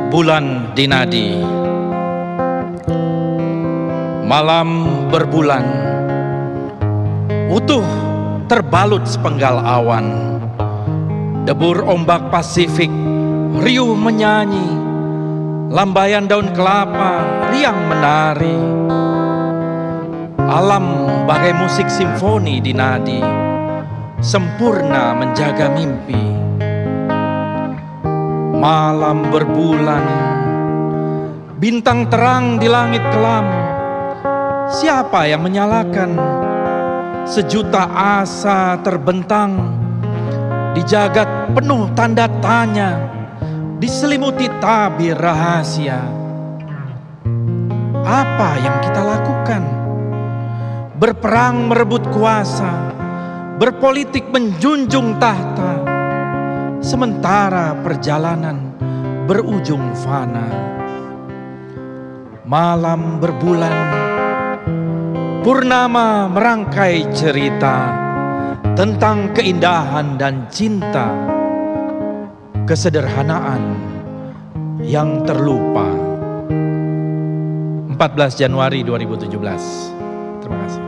Bulan dinadi, malam berbulan, utuh terbalut sepenggal awan. Debur ombak Pasifik riuh menyanyi, lambaian daun kelapa riang menari. Alam bagai musik simfoni di nadi, sempurna menjaga mimpi. Malam berbulan, bintang terang di langit kelam. Siapa yang menyalakan? Sejuta asa terbentang di jagat penuh tanda tanya, diselimuti tabir rahasia. Apa yang kita lakukan? Berperang merebut kuasa, berpolitik menjunjung tahta, sementara perjalanan berujung fana. Malam berbulan, purnama merangkai cerita tentang keindahan dan cinta, kesederhanaan yang terlupa. 14 Januari 2017. Terima kasih.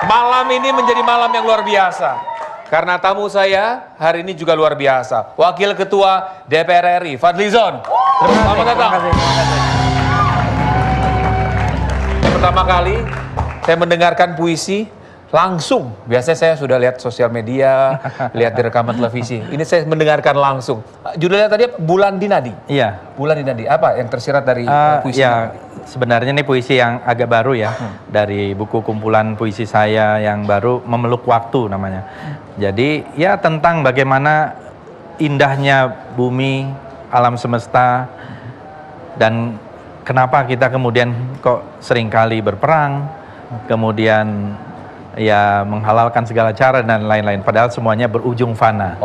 Malam ini menjadi malam yang luar biasa, karena tamu saya hari ini juga luar biasa. Wakil Ketua DPR RI, Fadlizon. Selamat datang. Pertama kali saya mendengarkan puisi langsung. Biasanya saya sudah lihat sosial media, lihat di rekaman televisi. Ini saya mendengarkan langsung. Judulnya tadi Bulan Dinadi. Iya. Bulan Dinadi. Apa yang tersirat dari puisi? Ya, sebenarnya ini puisi yang agak baru ya, dari buku kumpulan puisi saya yang baru, Memeluk Waktu namanya. Jadi ya tentang bagaimana indahnya bumi, alam semesta, dan kenapa kita kemudian kok seringkali berperang, kemudian ya menghalalkan segala cara dan lain-lain, padahal semuanya berujung fana.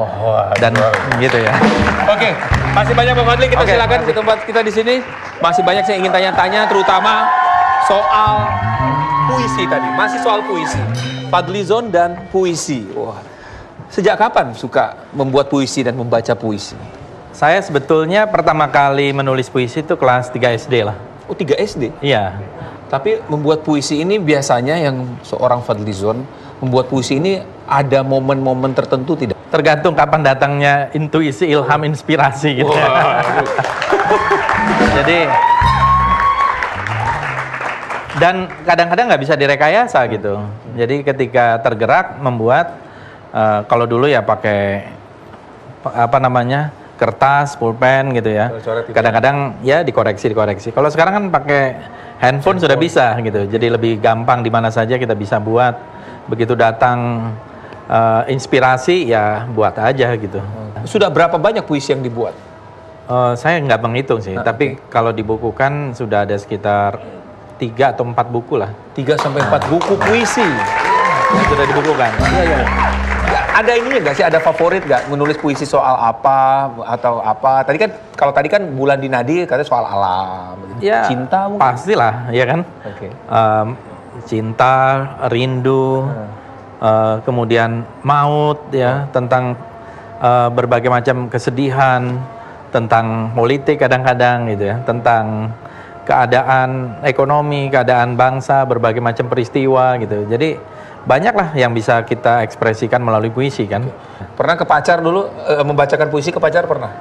Dan gitu ya. Oke, masih banyak Bang Fadli, kita silakan ke tempat kita di sini. Masih banyak saya ingin tanya-tanya, terutama soal puisi tadi. Masih soal puisi. Fadlizon dan puisi. Wah. Sejak kapan suka membuat puisi dan membaca puisi? Saya sebetulnya pertama kali menulis puisi itu kelas 3 SD lah. Oh, 3 SD? Iya. Tapi membuat puisi ini biasanya yang seorang Fadlizon membuat puisi ini ada momen-momen tertentu tidak? Tergantung kapan datangnya intuisi, ilham, inspirasi gitu. Jadi, dan kadang-kadang nggak bisa direkayasa gitu. Jadi ketika tergerak membuat, kalau dulu ya pakai apa namanya, kertas, pulpen gitu ya. Kadang-kadang ya dikoreksi. Kalau sekarang kan pakai handphone sudah bisa gitu. Jadi lebih gampang, di mana saja kita bisa buat. Begitu datang inspirasi ya buat aja gitu. Sudah berapa banyak puisi yang dibuat? Saya nggak menghitung sih, tapi kalau dibukukan sudah ada sekitar 3 atau 4 buku lah. 3 sampai 4 buku puisi yang sudah dibukukan. Iya. Ada ininya nggak sih, ada favorit nggak menulis puisi soal apa atau apa? Kalau tadi kan Bulan Dinadi katanya soal alam, ya, cinta mungkin? Pastilah, ya kan? Oke. Cinta, rindu, kemudian maut ya, tentang berbagai macam kesedihan, tentang politik kadang-kadang gitu ya, tentang keadaan ekonomi, keadaan bangsa, berbagai macam peristiwa gitu. Jadi banyaklah yang bisa kita ekspresikan melalui puisi kan. Pernah ke pacar dulu, membacakan puisi ke pacar pernah?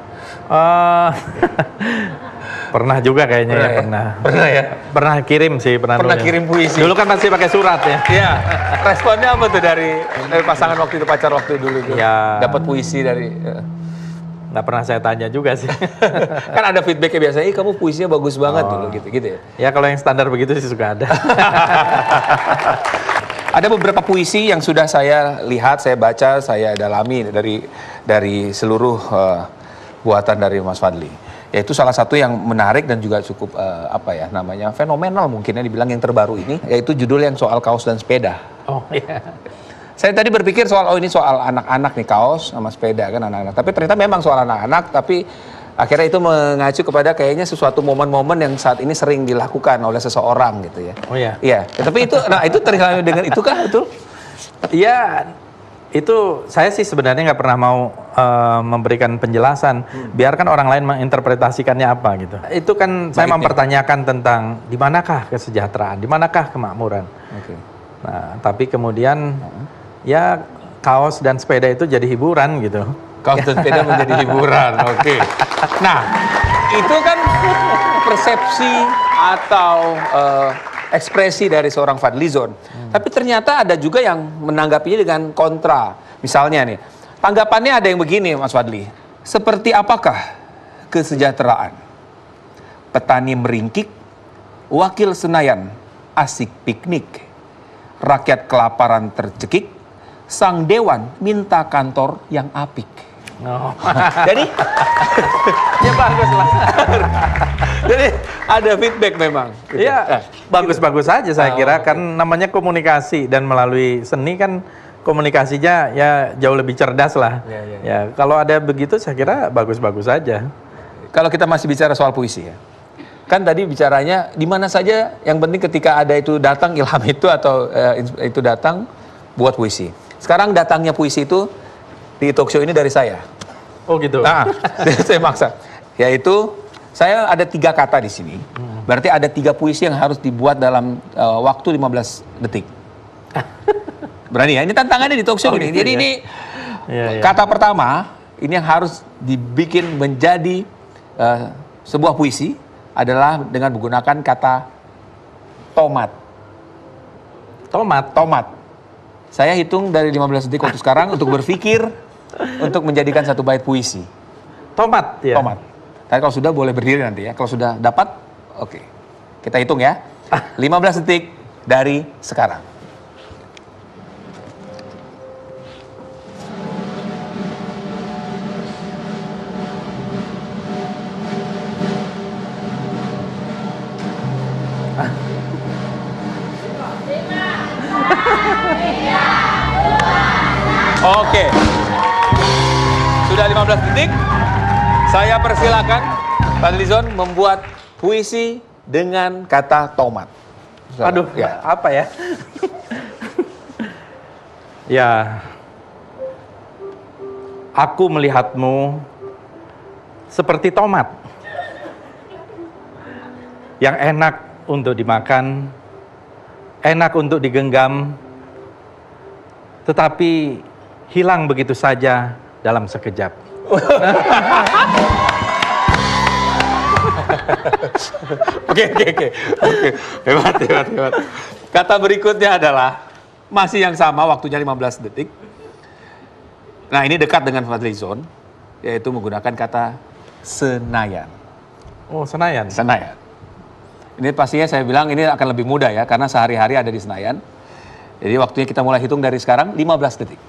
Pernah juga kayaknya ya, pernah. Pernah ya? Pernah kirim sih, pernah kirim puisi. Dulu kan masih pakai surat ya. Iya. Responnya apa tuh dari pasangan waktu itu, pacar waktu dulu itu? Ya. Dapat puisi dari... Nggak pernah saya tanya juga sih. Kan ada feedbacknya biasanya, kamu puisinya bagus banget dulu gitu ya. Ya kalau yang standar begitu sih suka ada. Ada beberapa puisi yang sudah saya lihat, saya baca, saya dalami dari seluruh buatan dari Mas Fadli. Yaitu salah satu yang menarik dan juga cukup fenomenal mungkin ya dibilang yang terbaru ini, yaitu judul yang soal kaos dan sepeda. Oh iya. Saya tadi berpikir soal, ini soal anak-anak nih, kaos sama sepeda kan anak-anak. Tapi ternyata memang soal anak-anak, tapi akhirnya itu mengacu kepada kayaknya sesuatu momen-momen yang saat ini sering dilakukan oleh seseorang gitu ya. Oh ya. Iya, ya, tapi itu, nah itu terkait dengan itu kah, betul? Iya, itu saya sih sebenarnya nggak pernah mau memberikan penjelasan. Biarkan orang lain menginterpretasikannya apa gitu. Itu kan saya mempertanyakan tentang di manakah kesejahteraan, di manakah kemakmuran. Oke. Nah, tapi kemudian ya kaos dan sepeda itu jadi hiburan gitu. Kaos dan sepeda menjadi hiburan, oke. Nah, itu kan persepsi atau ekspresi dari seorang Fadlizon. Tapi ternyata ada juga yang menanggapinya dengan kontra. Misalnya nih, tanggapannya ada yang begini, Mas Fadli. Seperti apakah kesejahteraan? Petani meringkik, wakil Senayan asik piknik, rakyat kelaparan tercekik, sang dewan minta kantor yang apik. Oh. Jadi, Ya bagus lah. jadi ada feedback memang. Ya bagus-bagus aja saya kira. Kan namanya komunikasi, dan melalui seni kan komunikasinya ya jauh lebih cerdas lah. Ya kalau ada begitu saya kira bagus-bagus aja. Kalau kita masih bicara soal puisi ya, kan tadi bicaranya di mana saja, yang penting ketika ada itu datang ilham itu atau itu datang buat puisi. Sekarang datangnya puisi itu di talk show ini dari saya. Oh gitu. Nah, saya maksa. Yaitu saya ada 3 kata di sini. Berarti ada 3 puisi yang harus dibuat dalam waktu 15 detik. Berani ya? Ini tantangannya di talk show ini. Gitu Jadi ya? ini Ya. kata pertama ini yang harus dibikin menjadi sebuah puisi adalah dengan menggunakan kata tomat. Tomat. Tomat. Saya hitung dari 15 detik waktu sekarang untuk berpikir untuk menjadikan satu bait puisi. Tomat ya. Tomat. Tapi kalau sudah boleh berdiri nanti ya. Kalau sudah dapat, oke. Kita hitung ya. 15 detik dari sekarang. Oke. Sudah 15 detik. Saya persilakan Fadlizon membuat puisi dengan kata tomat. Aduh, ya. apa ya? Ya, aku melihatmu seperti tomat yang enak untuk dimakan, enak untuk digenggam, tetapi hilang begitu saja dalam sekejap. Oke. Hebat. Kata berikutnya adalah masih yang sama, waktunya 15 detik. Nah, ini dekat dengan Fadlizon, yaitu menggunakan kata Senayan. Oh, Senayan. Senayan. Ini pastinya saya bilang ini akan lebih mudah ya, karena sehari-hari ada di Senayan. Jadi waktunya kita mulai hitung dari sekarang, 15 detik.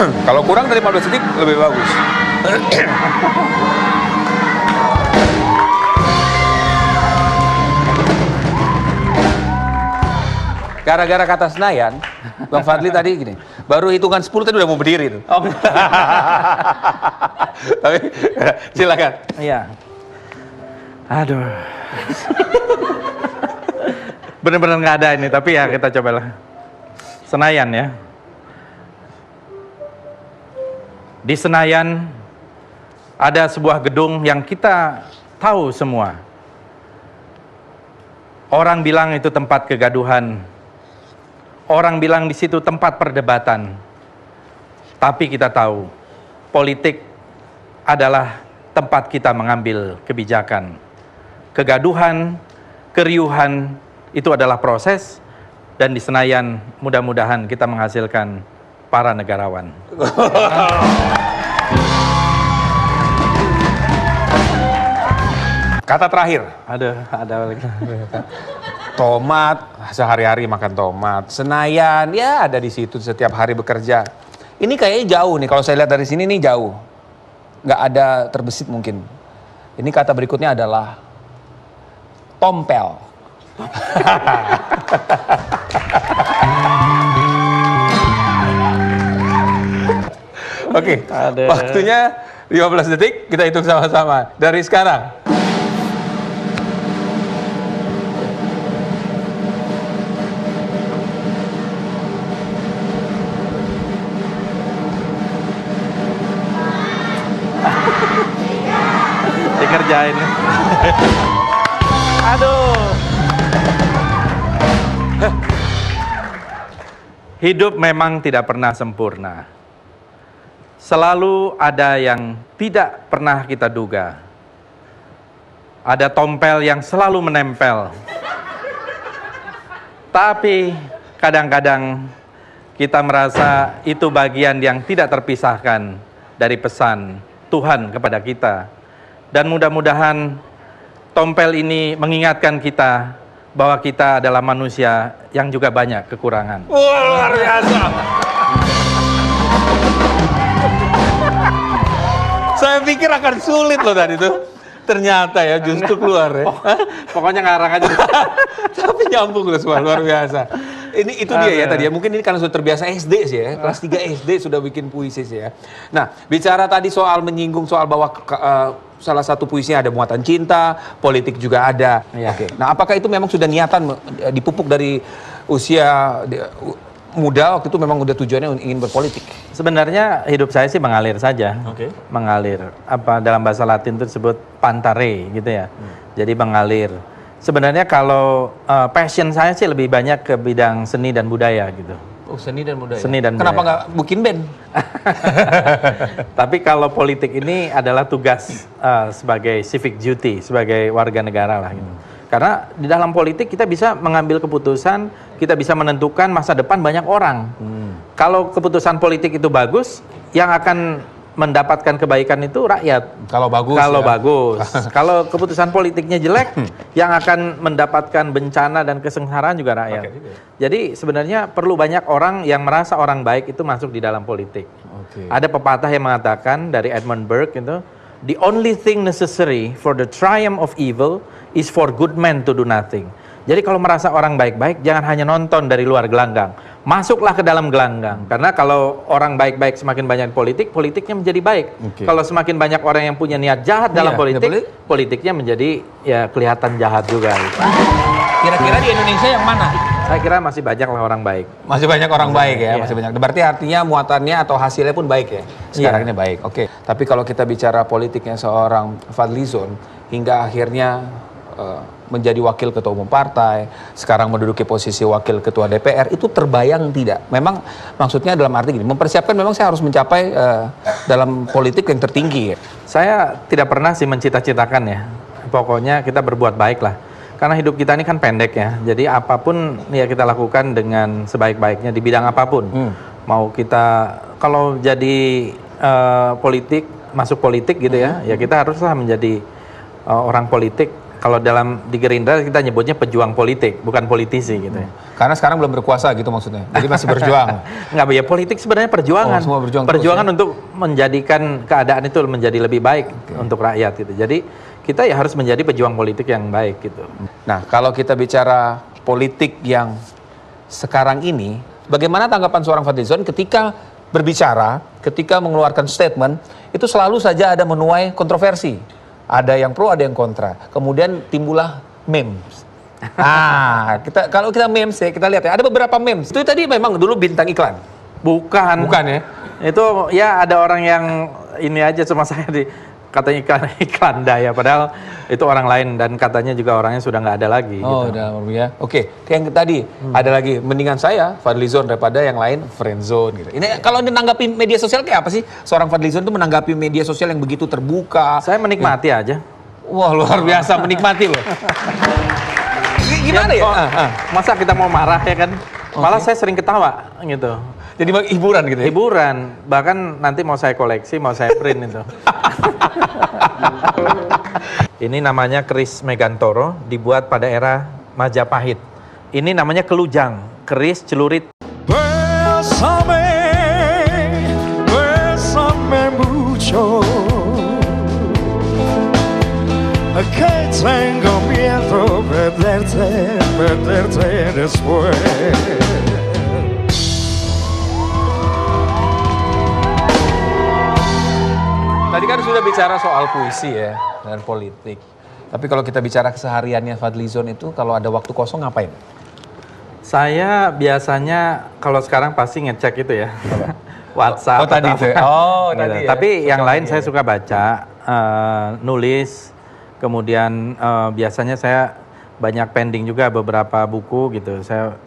Kalau kurang dari 15 detik, lebih bagus. Gara-gara kata Senayan, Bang Fadli tadi gini, baru hitungan 10 tadi udah mau berdiri tuh. Oh. Tapi silakan. Iya. Aduh. Bener-bener nggak ada ini, tapi ya kita cobalah. Senayan ya. Di Senayan ada sebuah gedung yang kita tahu semua. Orang bilang itu tempat kegaduhan. Orang bilang di situ tempat perdebatan. Tapi kita tahu, politik adalah tempat kita mengambil kebijakan. Kegaduhan, keriuhan, itu adalah proses. Dan di Senayan mudah-mudahan kita menghasilkan para negarawan. Kata terakhir. Ada lagi. Tomat, sehari-hari makan tomat. Senayan, ya ada di situ setiap hari bekerja. Ini kayaknya jauh nih, kalau saya lihat dari sini nih jauh. nggak ada terbesit mungkin. Ini kata berikutnya adalah tompel. Oke, waktunya 15 detik, kita hitung sama-sama. Dari sekarang. Dikerjain. Aduh. Hidup memang tidak pernah sempurna. Selalu ada yang tidak pernah kita duga. Ada tompel yang selalu menempel. Tapi kadang-kadang kita merasa itu bagian yang tidak terpisahkan dari pesan Tuhan kepada kita. Dan mudah-mudahan tompel ini mengingatkan kita bahwa kita adalah manusia yang juga banyak kekurangan. Wah, luar biasa. Saya pikir akan sulit loh tadi tuh. Ternyata ya justru keluar ya. Pokoknya ngarang aja. Tapi nyambung loh semua, luar biasa. Ini itu dia ya tadi ya. Mungkin ini karena sudah terbiasa SD sih ya. Kelas 3 SD sudah bikin puisi sih ya. Nah, bicara tadi soal menyinggung soal bahwa salah satu puisinya ada muatan cinta, politik juga ada. Ya. Oke. Nah, apakah itu memang sudah niatan dipupuk dari usia muda waktu itu memang udah tujuannya ingin berpolitik? Sebenarnya hidup saya sih mengalir saja. Mengalir. Apa dalam bahasa Latin itu disebut pantare gitu ya. Jadi mengalir. Sebenarnya kalau passion saya sih lebih banyak ke bidang seni dan budaya gitu. Oh, seni dan budaya. Seni dan Kenapa budaya. nggak bikin band? Tapi kalau politik ini adalah tugas sebagai civic duty, sebagai warga negara lah gitu. Karena di dalam politik kita bisa mengambil keputusan, kita bisa menentukan masa depan banyak orang. Kalau keputusan politik itu bagus, yang akan mendapatkan kebaikan itu rakyat. Kalau bagus. Kalau ya. bagus. Kalau keputusan politiknya jelek, yang akan mendapatkan bencana dan kesengsaraan juga rakyat. Jadi sebenarnya perlu banyak orang yang merasa orang baik itu masuk di dalam politik. Ada pepatah yang mengatakan dari Edmund Burke itu, the only thing necessary for the triumph of evil is for good men to do nothing. Jadi kalau merasa orang baik-baik, jangan hanya nonton dari luar gelanggang. Masuklah ke dalam gelanggang. Karena kalau orang baik-baik semakin banyak politik, politiknya menjadi baik. Kalau semakin banyak orang yang punya niat jahat dalam politik, politiknya menjadi ya kelihatan jahat juga. Gitu. Kira-kira di Indonesia yang mana? Saya kira masih banyak lah orang baik. Masih banyak orang baik ya, iya. masih banyak. Berarti artinya muatannya atau hasilnya pun baik ya. Sekarang ini baik. Oke. Tapi kalau kita bicara politiknya seorang Fadlizon hingga akhirnya menjadi wakil ketua umum partai, sekarang menduduki posisi wakil ketua DPR, itu terbayang tidak? Memang maksudnya dalam arti gini, mempersiapkan memang saya harus mencapai dalam politik yang tertinggi ya. Saya tidak pernah sih mencita-citakan ya. Pokoknya kita berbuat baik lah. Karena hidup kita ini kan pendek ya. Jadi apapun ya kita lakukan dengan sebaik-baiknya di bidang apapun. Mau kita kalau jadi politik, masuk politik gitu ya, ya kita haruslah menjadi orang politik. Kalau di Gerindra kita nyebutnya pejuang politik, bukan politisi gitu ya. Karena sekarang belum berkuasa gitu maksudnya. Jadi masih berjuang. Enggak, ya politik sebenarnya perjuangan. Semua berjuang perjuangan terus, ya? Untuk menjadikan keadaan itu menjadi lebih baik untuk rakyat gitu. Jadi kita ya harus menjadi pejuang politik yang baik gitu. Nah, kalau kita bicara politik yang sekarang ini, bagaimana tanggapan seorang Fadlizon ketika berbicara, ketika mengeluarkan statement, itu selalu saja ada menuai kontroversi. Ada yang pro, ada yang kontra. Kemudian timbullah memes. Kalau kita memes ya, kita lihat ya, ada beberapa memes. Itu tadi memang dulu bintang iklan. Bukan ya? Itu ya ada orang yang ini aja sama saya katanya iklan daya, padahal itu orang lain dan katanya juga orangnya sudah nggak ada lagi. Oh, gitu. udah ya. Oke, yang tadi ada lagi mendingan saya Fadlizon daripada yang lain friendzone gitu. Ini kalau menanggapi media sosial kayak apa sih? Seorang Fadlizon itu menanggapi media sosial yang begitu terbuka. Saya menikmati aja. Wah, luar biasa menikmati loh. Gimana ya? Masa kita mau marah ya kan? Malah saya sering ketawa gitu. Jadi hiburan gitu ya? Hiburan, bahkan nanti mau saya koleksi, mau saya print itu. Ini namanya keris Megantoro, dibuat pada era Majapahit. Ini namanya kelujang, keris celurit. Bésame, bésame mucho. tengo miedo perderte después. Tadi kan sudah bicara soal puisi ya dan politik. Tapi kalau kita bicara kesehariannya Fadlizon itu kalau ada waktu kosong ngapain? Saya biasanya kalau sekarang pasti ngecek itu ya. WhatsApp. Oh tadi itu. Oh tadi. Ya. Tapi yang lain saya suka baca, nulis. Kemudian biasanya saya banyak pending juga beberapa buku gitu. Saya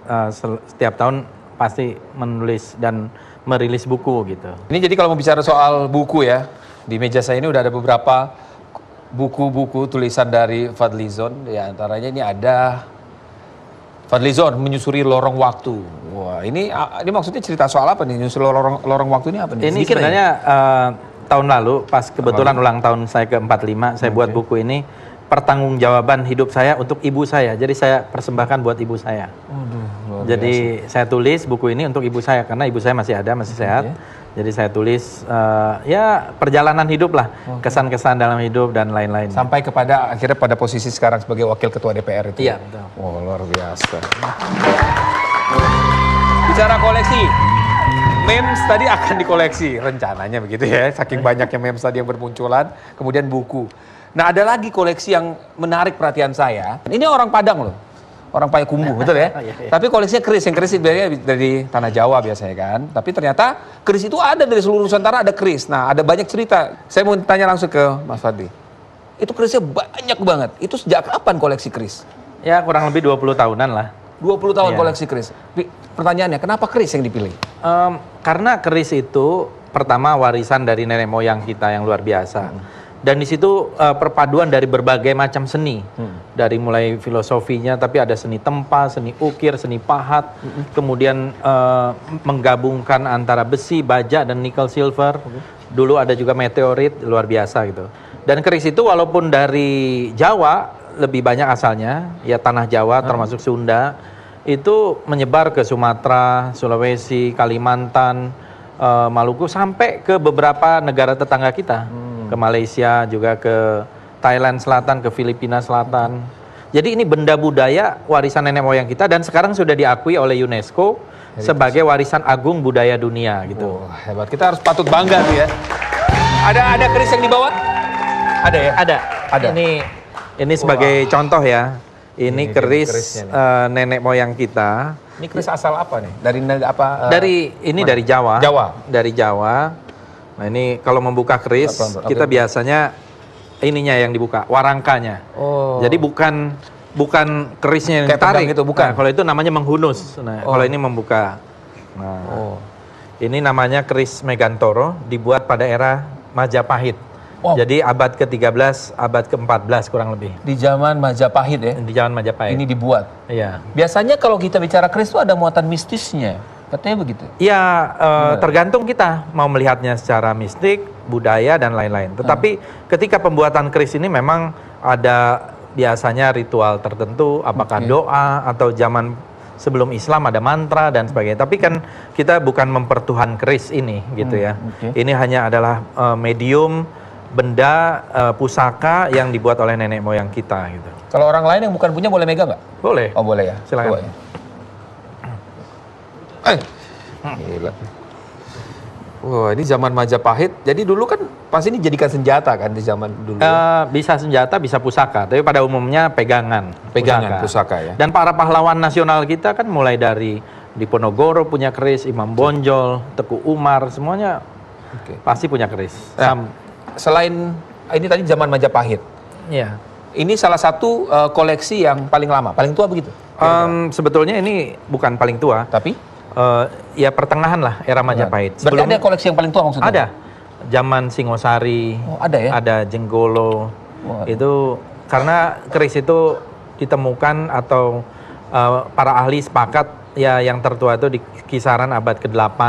setiap tahun pasti menulis dan merilis buku gitu. Ini jadi kalau mau bicara soal buku ya, di meja saya ini udah ada beberapa buku-buku tulisan dari Fadlizon. Di antaranya ini ada Fadlizon menyusuri lorong waktu. Wah, ini maksudnya cerita soal apa nih? Menyusuri lorong waktu ini apa nih? Ini sebenarnya tahun lalu pas kebetulan ulang tahun saya ke-45, saya buat buku ini pertanggungjawaban hidup saya untuk ibu saya. Jadi saya persembahkan buat ibu saya. Jadi saya tulis buku ini untuk ibu saya karena ibu saya masih ada, masih sehat. Jadi saya tulis ya perjalanan hidup lah, kesan-kesan dalam hidup dan lain-lain. Sampai kepada akhirnya pada posisi sekarang sebagai wakil ketua DPR itu. Iya, betul. Oh, luar biasa. Bicara koleksi, memes tadi akan dikoleksi rencananya begitu ya, saking banyaknya memes tadi yang bermunculan, kemudian buku. Nah, ada lagi koleksi yang menarik perhatian saya. Ini orang Padang loh. Orang Payakumbuh, betul ya? Tapi koleksinya keris, yang keris biasanya dari tanah Jawa biasanya kan. Tapi ternyata keris itu ada dari seluruh Nusantara, ada keris. Nah, ada banyak cerita. Saya mau tanya langsung ke Mas Fadli. Itu kerisnya banyak banget. Itu sejak kapan koleksi keris? Ya kurang lebih 20 tahunan lah. 20 tahun Iya. koleksi keris. Pertanyaannya, kenapa keris yang dipilih? Karena keris itu pertama warisan dari nenek moyang kita yang luar biasa. Dan di situ perpaduan dari berbagai macam seni. Dari mulai filosofinya, tapi ada seni tempa, seni ukir, seni pahat. Kemudian menggabungkan antara besi, baja, dan nikel silver. Dulu ada juga meteorit, luar biasa gitu. Dan keris itu walaupun dari Jawa, lebih banyak asalnya, ya tanah Jawa termasuk Sunda, itu menyebar ke Sumatera, Sulawesi, Kalimantan, Maluku, sampai ke beberapa negara tetangga kita. Ke Malaysia, juga ke Thailand Selatan, ke Filipina Selatan. Jadi ini benda budaya warisan nenek moyang kita dan sekarang sudah diakui oleh UNESCO sebagai warisan agung budaya dunia gitu. Wah, hebat. Kita harus patut bangga nih ya. Ada keris yang dibawa? Ada ya? Ada. Ini sebagai contoh ya. Ini keris nenek moyang kita. Ini keris asal apa nih? Dari apa? Dari Jawa. Jawa. Dari Jawa. Nah ini kalau membuka keris kita biasanya ininya yang dibuka, warangkanya. Oh. Jadi bukan kerisnya yang ditarik itu, bukan. Nah, kalau itu namanya menghunus. Nah, kalau ini membuka. Nah. Ini namanya keris Megantoro, dibuat pada era Majapahit. Wow. Jadi abad ke-13, abad ke-14 kurang lebih. Di zaman Majapahit ya? Di zaman Majapahit. Ini dibuat? Iya. Biasanya kalau kita bicara keris itu ada muatan mistisnya. Katanya begitu? Ya, tergantung kita mau melihatnya secara mistik, budaya, dan lain-lain. Tetapi ketika pembuatan keris ini memang ada biasanya ritual tertentu, apakah doa atau zaman sebelum Islam ada mantra dan sebagainya. Tapi kan kita bukan mempertuhan keris ini gitu ya. Ini hanya adalah medium, benda, pusaka yang dibuat oleh nenek moyang kita gitu. Kalau orang lain yang bukan punya boleh megang nggak? Boleh. Oh boleh ya? Silakan. Gila. Wah, ini zaman Majapahit. Jadi dulu kan pasti ini jadikan senjata kan di zaman dulu. Bisa senjata, bisa pusaka. Tapi pada umumnya pegangan. Pusaka ya. Dan para pahlawan nasional kita kan mulai dari Diponegoro punya keris, Imam Bonjol, Teku Umar, semuanya pasti punya keris. Nah, selain ini tadi zaman Majapahit. Iya. Ini salah satu koleksi yang paling lama, paling tua begitu? Sebetulnya ini bukan paling tua. Tapi? Ya pertengahan lah era Majapahit. Berarti ada koleksi yang paling tua maksudnya? Ada. Zaman Singosari. Oh, ada ya? Ada Jenggolo. Itu karena keris itu ditemukan atau para ahli sepakat ya yang tertua itu di kisaran abad ke-8,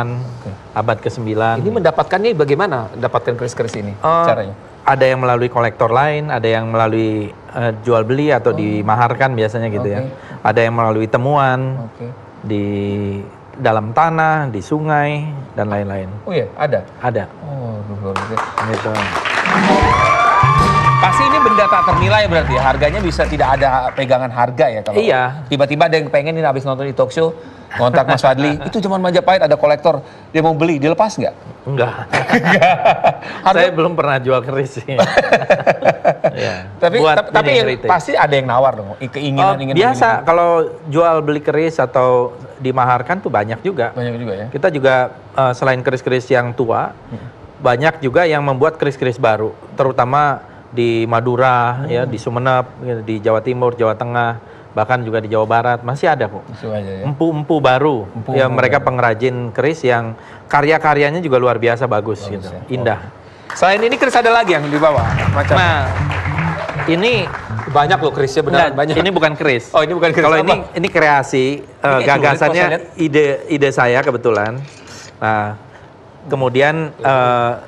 abad ke-9. Ini mendapatkannya bagaimana? Mendapatkan keris-keris ini caranya? Ada yang melalui kolektor lain, ada yang melalui jual beli atau dimaharkan biasanya gitu ya. Ada yang melalui temuan di dalam tanah, di sungai, dan lain-lain. Oh iya, ada? Ada. Oh, luar biasa. Gitu. Pas Puisi ini benda tak ternilai berarti ya? Harganya bisa tidak ada pegangan harga ya? Kalau Iya. tiba-tiba ada yang pengen ini habis nonton di talk show, kontak Mas Fadli, itu cuma Majapahit ada kolektor, dia mau beli, dilepas nggak? Enggak. Saya belum pernah jual keris sih. Ya. Tapi Buat tapi ini yang heritage. pasti ada yang nawar dong, keinginan ingin biasa kalau jual beli keris atau dimaharkan tuh banyak juga. banyak juga ya. Kita juga selain keris-keris yang tua, banyak juga yang membuat keris-keris baru, terutama di Madura, ya, di Sumeneb, di Jawa Timur, Jawa Tengah, bahkan juga di Jawa Barat masih ada kok. Itu aja ya. Empu-empu baru, ya mereka pengrajin keris yang karya-karyanya juga luar biasa bagus gitu, ya. indah. Selain ini keris ada lagi yang di bawah macam. Nah, ini Banyak loh kerisnya benar enggak, banyak. ini bukan keris. Oh, ini bukan keris. Kalau apa? ini kreasi, kayak gagasannya celurit, ide saya kebetulan. Nah, kemudian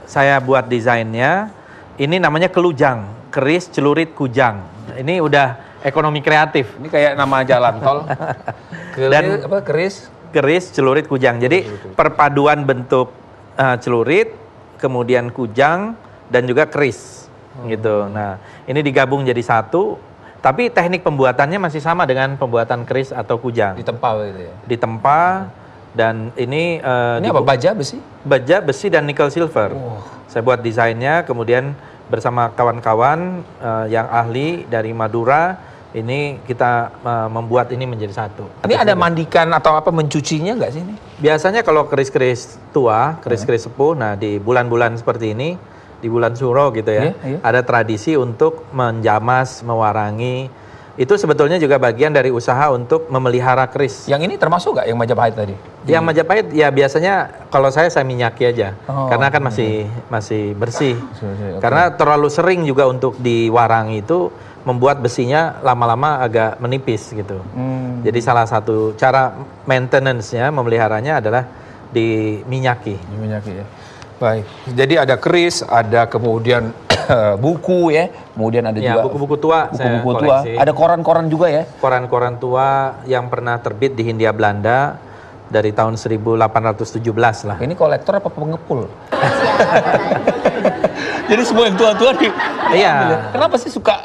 saya buat desainnya. Ini namanya kelujang, keris celurit kujang. Ini udah ekonomi kreatif. Ini kayak nama jalan tol. Dan- apa keris? Keris celurit kujang. Jadi perpaduan bentuk celurit, kemudian kujang dan juga keris gitu. Nah, ini digabung jadi satu, tapi teknik pembuatannya masih sama dengan pembuatan keris atau kujang. Ditempa gitu ya. Ditempa dan ini Ini apa baja besi? baja besi dan nikel silver. Saya buat desainnya, kemudian bersama kawan-kawan yang ahli dari Madura, ini kita membuat ini menjadi satu. Ini ada mandikan atau apa mencucinya nggak sih ini? Biasanya kalau keris-keris tua, keris-keris sepuh, nah di bulan-bulan seperti ini, di bulan Suro gitu ya, Iya. ada tradisi untuk menjamas, mewarangi. Itu sebetulnya juga bagian dari usaha untuk memelihara keris. Yang ini termasuk nggak yang Majapahit tadi? Yang Majapahit ya biasanya kalau saya minyaki aja, Oh, karena kan masih bersih. Oke. Karena terlalu sering juga untuk diwarangi itu membuat besinya lama-lama agak menipis gitu. Jadi salah satu cara maintenance-nya, memeliharanya adalah diminyaki. Diminyaki ya. Baik. Jadi ada keris, ada kemudian buku ya, kemudian ada Ya, juga buku-buku tua saya buku-buku tua. koleksi. Ada koran-koran juga ya. Koran-koran tua yang pernah terbit di Hindia Belanda dari tahun 1817 lah. Ini kolektor apa pengepul? Jadi semua yang tua-tua di. Iya. Kenapa sih suka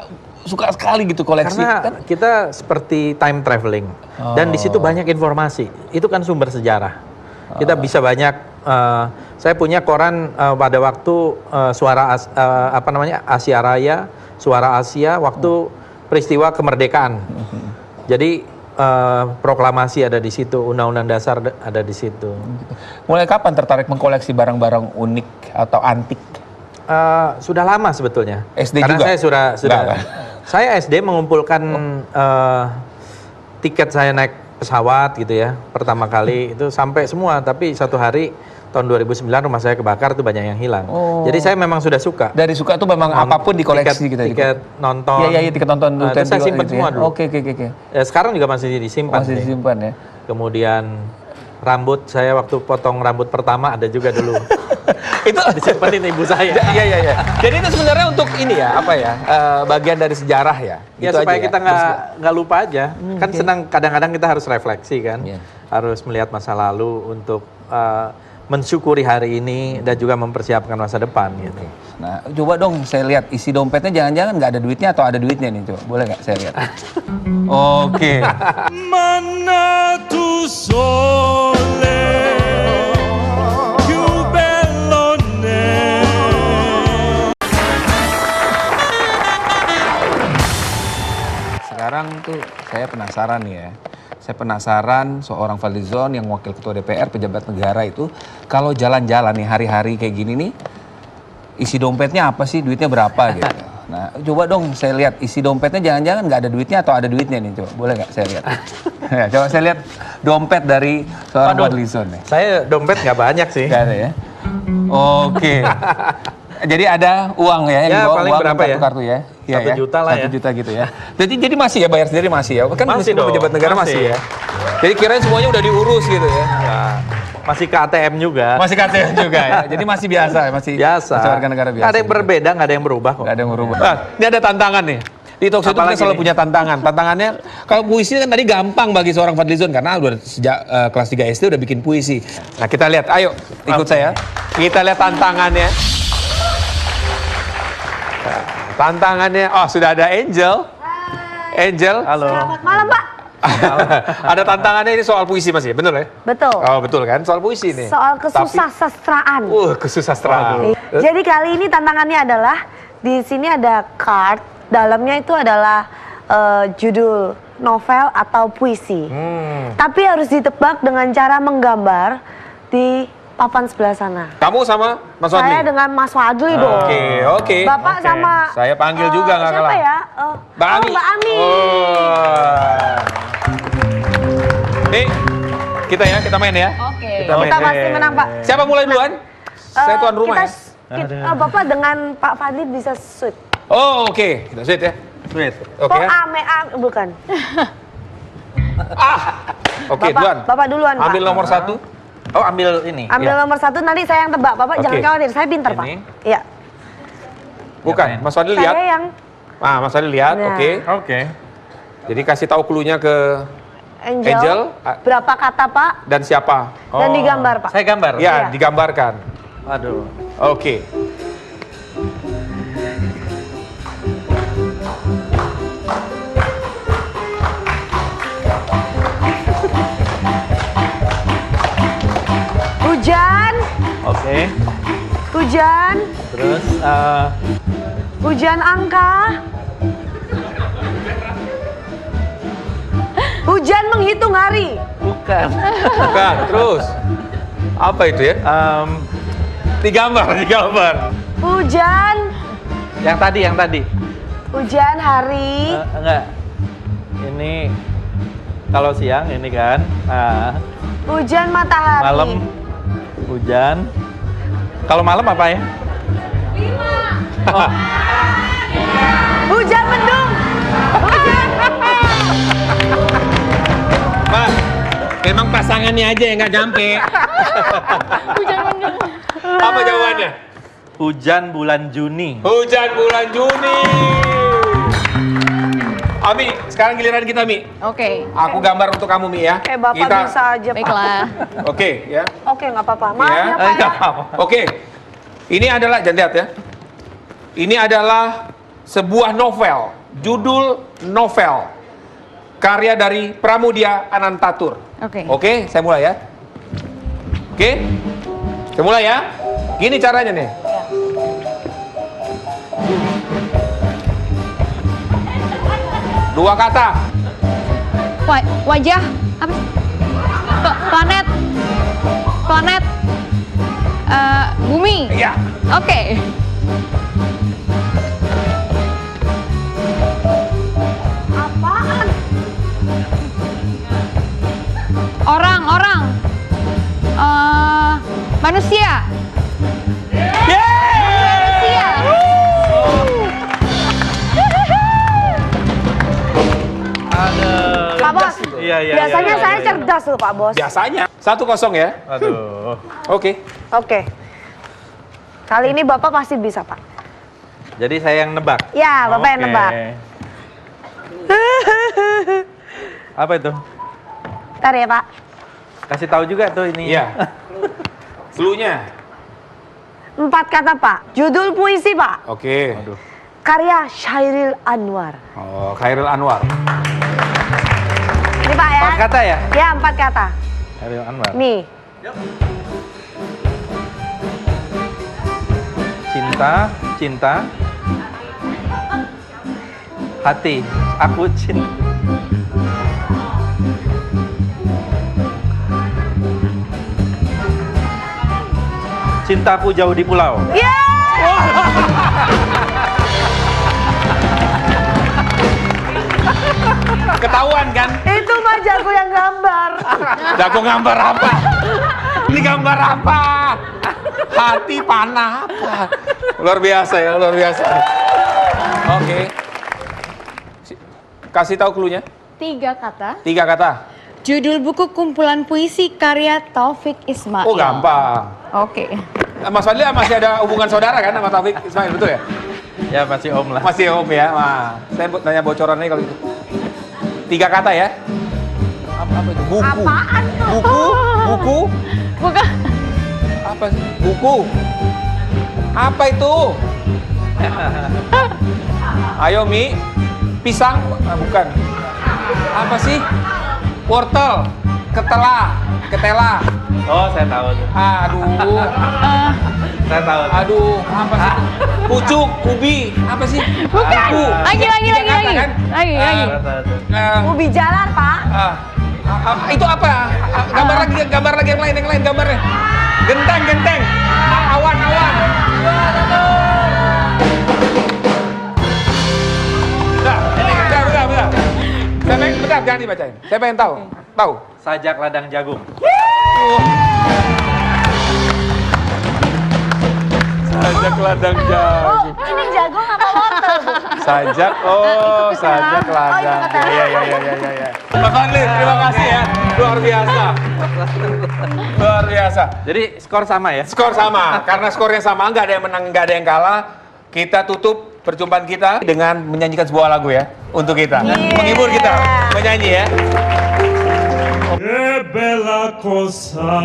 sekali gitu koleksi? Karena Kan? kita seperti time traveling dan di situ banyak informasi. Itu kan sumber sejarah. Kita bisa banyak. Saya punya koran pada waktu Asia Raya, Suara Asia waktu peristiwa kemerdekaan. Jadi proklamasi ada di situ, Undang-Undang Dasar ada di situ. Mulai kapan tertarik mengkoleksi barang-barang unik atau antik? Sudah lama sebetulnya. SD Karena juga? saya sudah Enggak. saya SD mengumpulkan tiket saya naik pesawat gitu ya pertama kali itu sampai semua, tapi satu hari tahun 2009 rumah saya kebakar tuh banyak yang hilang. Jadi saya memang sudah suka. Dari suka tuh memang apapun dikoleksi gitu. Tiket nonton. Iya, tiket nonton dulu. Itu saya simpan semua dulu. Oke. Ya, sekarang juga masih disimpan. Masih sih. disimpan ya. Kemudian rambut saya waktu potong rambut pertama ada juga dulu. Itu Disimpenin ibu saya. Iya. Jadi itu sebenarnya untuk ini ya, apa ya? Bagian dari sejarah ya. Ya Gitu supaya aja kita nggak lupa aja. Kan senang kadang-kadang kita harus refleksi kan. Iya. Harus melihat masa lalu untuk mensyukuri hari ini dan juga mempersiapkan masa depan gitu. Nah, coba dong saya lihat isi dompetnya jangan-jangan nggak ada duitnya atau ada duitnya nih, coba. Boleh nggak saya lihat? Oke. Manna tu sole più bellone. Sekarang tuh saya penasaran nih ya. Saya penasaran seorang Fadlizon yang wakil ketua DPR, pejabat negara itu kalau jalan-jalan nih hari-hari kayak gini nih, isi dompetnya apa sih, duitnya berapa gitu. Nah, coba dong saya lihat isi dompetnya jangan-jangan nggak ada duitnya atau ada duitnya nih, coba. Boleh nggak saya lihat? Ya, coba saya lihat dompet dari seorang Waduh. Fadlizon nih. Saya dompet nggak banyak sih. Nggak ada ya? Oke. Jadi ada uang ya, yang Ya, dibawa paling uang berapa ya? kartu ya? Iya 1 juta lah 1 ya. juta gitu ya. Jadi masih ya, bayar sendiri masih ya? Kan Masih meskipun dong, pejabat negara masih masih. ya? Jadi kirain semuanya udah diurus gitu ya? Ya, masih ke ATM juga. Masih KTM juga ya? Jadi masih biasa, masih Biasa. warga negara biasa. Nggak ada yang berbeda, nggak ada yang berubah kok. Nggak ada yang berubah. Nah, ini ada tantangan nih. Di talk show itu kita Apalagi selalu nih? punya tantangan. Tantangannya, kalau puisi kan tadi gampang bagi seorang Fadlizon karena udah sejak kelas 3 SD udah bikin puisi. Nah, kita lihat, ayo ikut saya. Kita lihat tantangannya. Tantangannya, oh sudah ada Angel. Angel. Halo. Selamat malam, Pak. Ada tantangannya ini soal puisi Mas ya, betul ya? Betul. Oh betul kan, soal puisi nih. Soal kesusastraan. Kesusastraan. Jadi kali ini tantangannya adalah di sini ada card, dalamnya itu adalah judul novel atau puisi. Tapi harus ditebak dengan cara menggambar di papan sebelah sana. Kamu sama Mas Wadli? Saya dengan Mas Wadli dong. Oke. Bapak Oke. sama Saya panggil juga nggak siapa kalah. ya? Mbak Ami. Mbak Ami. Oh. Nih, kita main ya. Oke. Kita main. Kita pasti menang, Pak. Siapa mulai duluan? Saya tuan rumah ya. Bapak dengan Pak Fadli bisa shoot. Oh oke, kita sweet ya. Sweet. Oke. Oh, ya. bukan. Oke, Bapak- Tuan. Bapak duluan, Pak. Ambil nomor 1. Oh, ambil ini. Ambil Ya. nomor 1, nanti saya yang tebak. Bapak jangan Oke. khawatir, saya pintar, Pak. Ini. Iya. Bukan, Ngapain? Mas Fadli lihat. Saya yang Mas Fadli lihat, Nah. oke. Oke. Jadi kasih tahu clue-nya ke Angel. Angel. Berapa kata, Pak? dan siapa. Dan digambar, Pak. Saya gambar. Ya, Iya. digambarkan. Aduh. Oke. Hujan, Oke. hujan, Terus hujan angka. Hujan menghitung hari. bukan. Bukan, terus. Apa itu ya? Digambar. Hujan, Yang tadi. hujan hari. Enggak. Ini kalau siang ini kan. Hujan matahari. Malam hujan. Kalau malam apa ya? Hujan mendung. Hujan. Mas, memang pasangannya aja yang nggak nyampe. Hujan mendung. Apa jawabannya? Hujan bulan Juni. Hujan bulan Juni. Ami, sekarang giliran kita, Mi. Oke, Aku gambar untuk kamu, Mi ya. Bapak bisa aja, Pak. baiklah. Oke, ya. Oke, nggak apa-apa. Maaf Iya. ya, Pak. Enggak Ya. apa-apa. Oke. Ini adalah, jangan lihat ya. Ini adalah sebuah novel, judul novel. Karya dari Pramudia Anantatur. Oke. Oke, saya mulai ya. Oke. Saya mulai ya. Gini caranya nih. Dua kata. Wajah apa? Planet. Bumi. Iya. Oke. Apaan? Orang. Manusia. Manusia. Pak Bos. Iya. Biasanya saya cerdas loh, Pak Bos. Biasanya 1-0 ya. Aduh. Oke. Oke. Kali ini Bapak pasti bisa, Pak. Jadi saya yang nebak. Ya, Bapak yang Oke. nebak. Apa itu? Ntar ya, Pak. Kasih tahu juga tuh ini. Iya. Clue-nya. 4 kata, Pak. Judul puisi, Pak. Oke. Aduh. Karya Syairil Anwar. Oh, Khairil Anwar. Ini, Pak ya. 4 kata ya? Ya, 4 kata. Ariel Anwar. Nih. Cinta. Hati. Aku cinta. Cintaku jauh di pulau. Ketahuan kan? Itu Pak Jago yang gambar. Jago gambar apa? Ini gambar apa? Hati panah apa? Luar biasa ya, luar biasa. Oke. Kasih tahu clue-nya. 3 kata. 3 kata. Judul buku kumpulan puisi karya Taufik Ismail. Oh, gampang. Oke. Mas Fadli masih ada hubungan saudara kan sama Taufik Ismail, betul ya? Ya masih om lah. Masih om ya. Wah, saya tanya bocorannya kalau gitu. 3 kata ya. Apa itu? Buku. Apaan tuh? Buku. Bukan. Apa sih? Buku. Apa itu? Ayo Mi. Pisang? Bukan. Apa sih? Wortel. Ketela. Oh, saya tahu. Aduh. Saya tahu. Aduh, apa sih? Pucuk, ubi, apa sih? Bukan. Lagi. Kan? Lagi. Ubi jalar, Pak. Itu apa? Gambar lagi yang lain gambarnya. Genteng. Awan. Bentar. Bentar, jangan dibacain. Saya pengen tahu. Sajak ladang jagung. Sajak ladang jagung. Ini jagung apa wortel, Bu? Sajak ladang. Iya. Pak Fadli, terima kasih ya. Luar biasa. Jadi skor sama ya? Skor sama, karena skornya sama, nggak ada yang menang, nggak ada yang kalah. Kita tutup perjumpaan kita dengan menyanyikan sebuah lagu ya untuk kita, menghibur kita, menyanyi ya. Che bella cosa,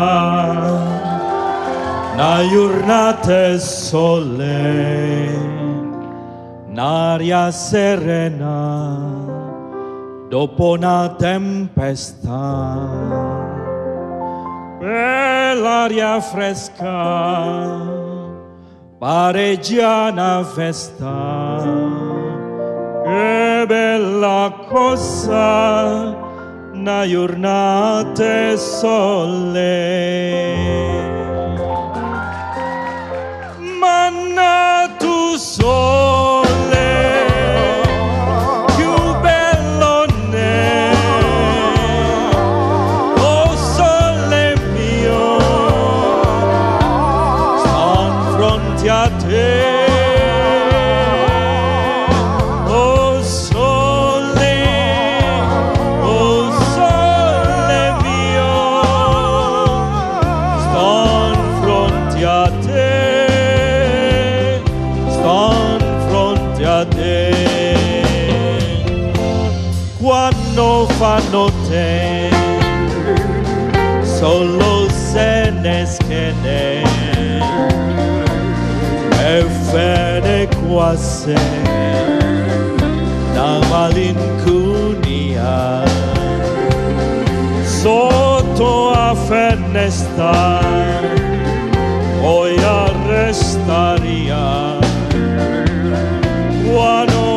una giornata e sole, un'aria serena, dopo una tempesta, bell'aria fresca, pareggia una festa, che bella cosa, una giornata e sole. Manna tu sole, più bello ne, oh sole mio, sto in fronte a te. Quando fa notte solo se ne schiene e fede quasi la malinconia sotto a finestra poi arrestaria quando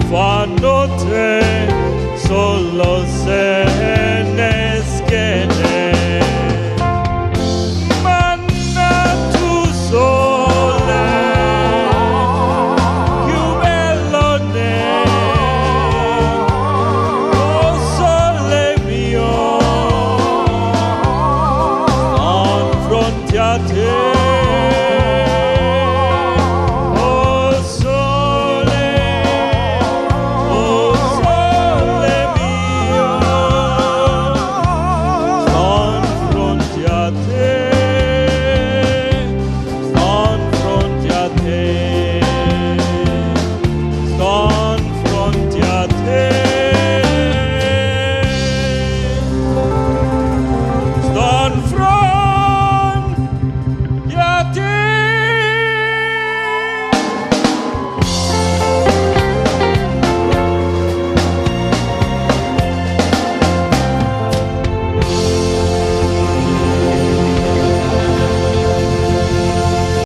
fa notte solo se